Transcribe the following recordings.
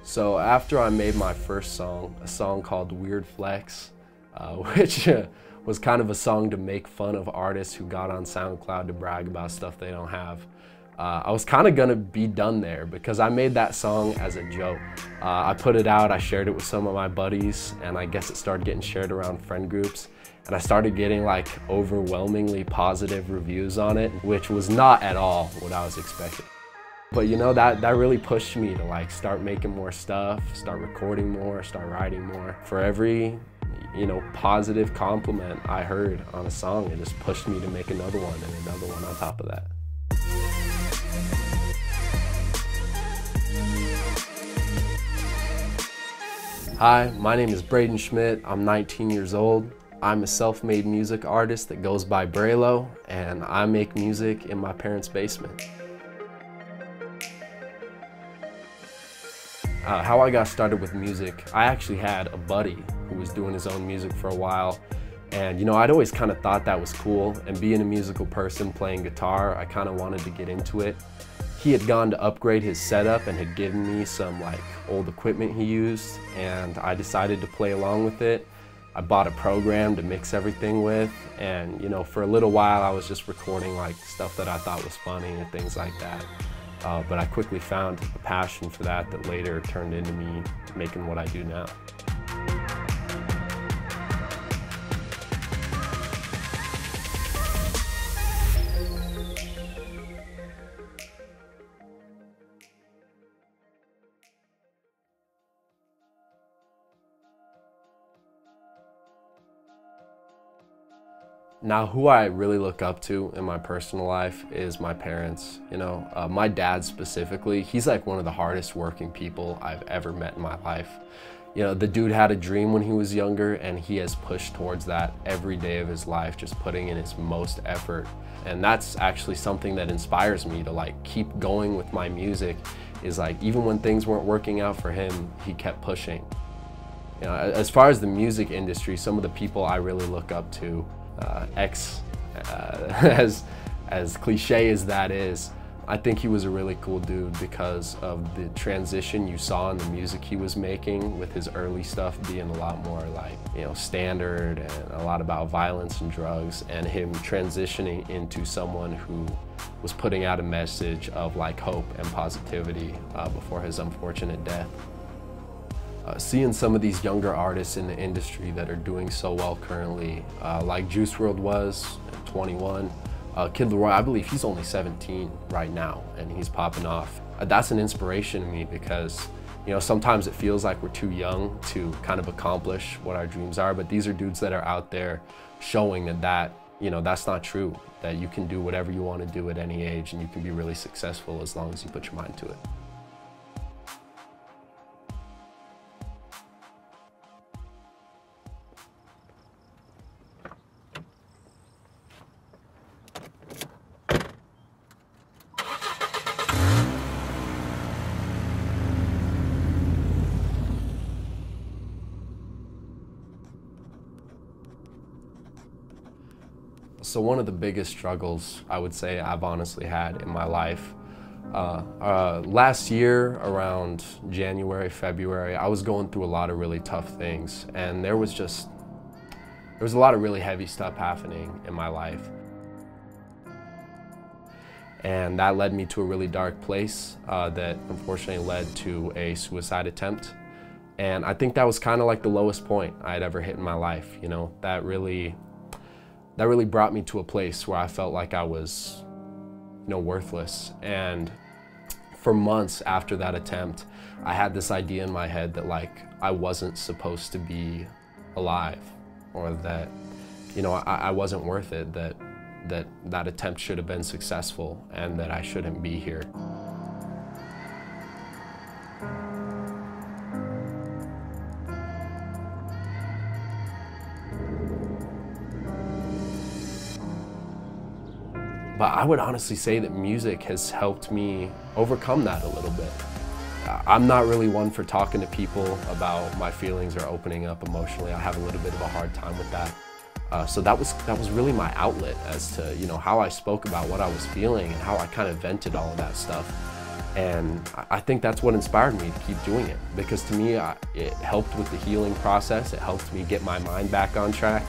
So after I made my first song, a song called Weird Flex, which was kind of a song to make fun of artists who got on SoundCloud to brag about stuff they don't have, I was kind of gonna be done there because I made that song as a joke. I put it out, I shared it with some of my buddies, and I guess it started getting shared around friend groups. And I started getting like overwhelmingly positive reviews on it, which was not at all what I was expecting. But you know, that really pushed me to like start making more stuff, start recording more, start writing more. For every, you know, positive compliment I heard on a song, it just pushed me to make another one and another one on top of that. Hi, my name is Braden Schmidt. I'm 19 years old. I'm a self-made music artist that goes by Braylo, and I make music in my parents' basement. How I got started with music, I actually had a buddy who was doing his own music for a while. And you know, I'd always kind of thought that was cool. And being a musical person, playing guitar, I kind of wanted to get into it. He had gone to upgrade his setup and had given me some like old equipment he used, and I decided to play along with it. I bought a program to mix everything with, and you know, for a little while I was just recording like stuff that I thought was funny and things like that. But I quickly found a passion for that that later turned into me making what I do now. Now, who I really look up to in my personal life is my parents. You know, my dad specifically, he's like one of the hardest working people I've ever met in my life. You know, the dude had a dream when he was younger, and he has pushed towards that every day of his life, just putting in his most effort. And that's actually something that inspires me to like keep going with my music, is like, even when things weren't working out for him, he kept pushing. You know, as far as the music industry, some of the people I really look up to, as cliche as that is, I think he was a really cool dude because of the transition you saw in the music he was making, with his early stuff being a lot more like, you know, standard and a lot about violence and drugs, and him transitioning into someone who was putting out a message of like hope and positivity before his unfortunate death. Seeing some of these younger artists in the industry that are doing so well currently, like Juice WRLD was at 21. Kid Leroy, I believe he's only 17 right now, and he's popping off. That's an inspiration to me because, you know, sometimes it feels like we're too young to kind of accomplish what our dreams are, but these are dudes that are out there showing that, you know, that's not true, that you can do whatever you want to do at any age, and you can be really successful as long as you put your mind to it. So one of the biggest struggles I would say I've honestly had in my life, last year around January, February, I was going through a lot of really tough things, and there was a lot of really heavy stuff happening in my life. And that led me to a really dark place that unfortunately led to a suicide attempt. And I think that was kind of like the lowest point I had ever hit in my life. You know, that really brought me to a place where I felt like I was, you know, worthless. And for months after that attempt, I had this idea in my head that like I wasn't supposed to be alive, or that, you know, I wasn't worth it, that attempt should have been successful, and that I shouldn't be here. But I would honestly say that music has helped me overcome that a little bit. I'm not really one for talking to people about my feelings or opening up emotionally. I have a little bit of a hard time with that. So that was really my outlet as to, you know, how I spoke about what I was feeling and how I kind of vented all of that stuff. And I think that's what inspired me to keep doing it, because to me, it helped with the healing process. It helped me get my mind back on track.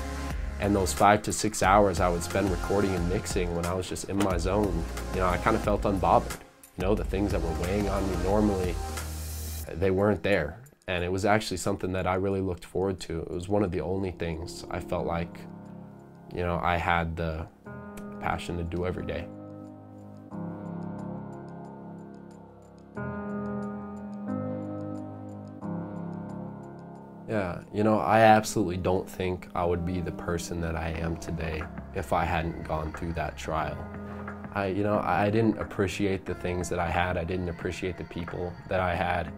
And those 5 to 6 hours I would spend recording and mixing when I was just in my zone, you know, I kind of felt unbothered. You know, the things that were weighing on me normally, they weren't there. And it was actually something that I really looked forward to. It was one of the only things I felt like, you know, I had the passion to do every day. Yeah, you know, I absolutely don't think I would be the person that I am today if I hadn't gone through that trial. I didn't appreciate the things that I had. I didn't appreciate the people that I had.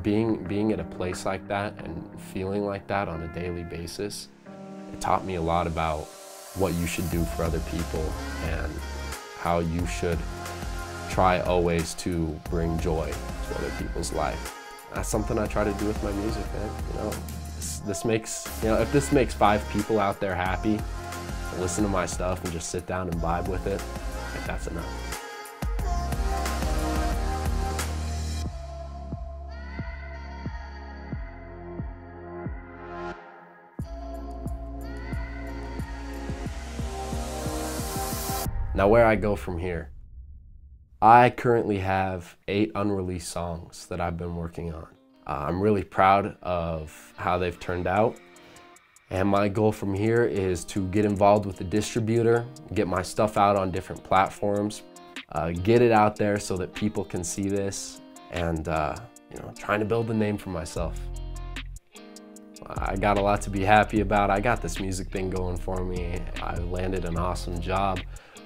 Being at a place like that and feeling like that on a daily basis, it taught me a lot about what you should do for other people and how you should try always to bring joy to other people's life. That's something I try to do with my music, man. You know, this makes, you know, if this makes 5 people out there happy, listen to my stuff and just sit down and vibe with it, I think that's enough. Now, where I go from here. I currently have 8 unreleased songs that I've been working on. I'm really proud of how they've turned out. And my goal from here is to get involved with the distributor, get my stuff out on different platforms, get it out there so that people can see this, and you know, trying to build a name for myself. I got a lot to be happy about. I got this music thing going for me. I landed an awesome job.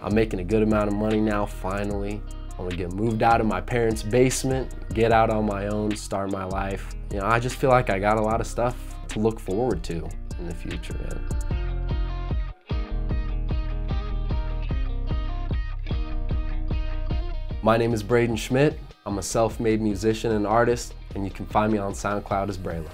I'm making a good amount of money now, finally. I'm gonna get moved out of my parents' basement, get out on my own, start my life. You know, I just feel like I got a lot of stuff to look forward to in the future, man. My name is Braden Schmidt. I'm a self-made musician and artist, and you can find me on SoundCloud as Braylo.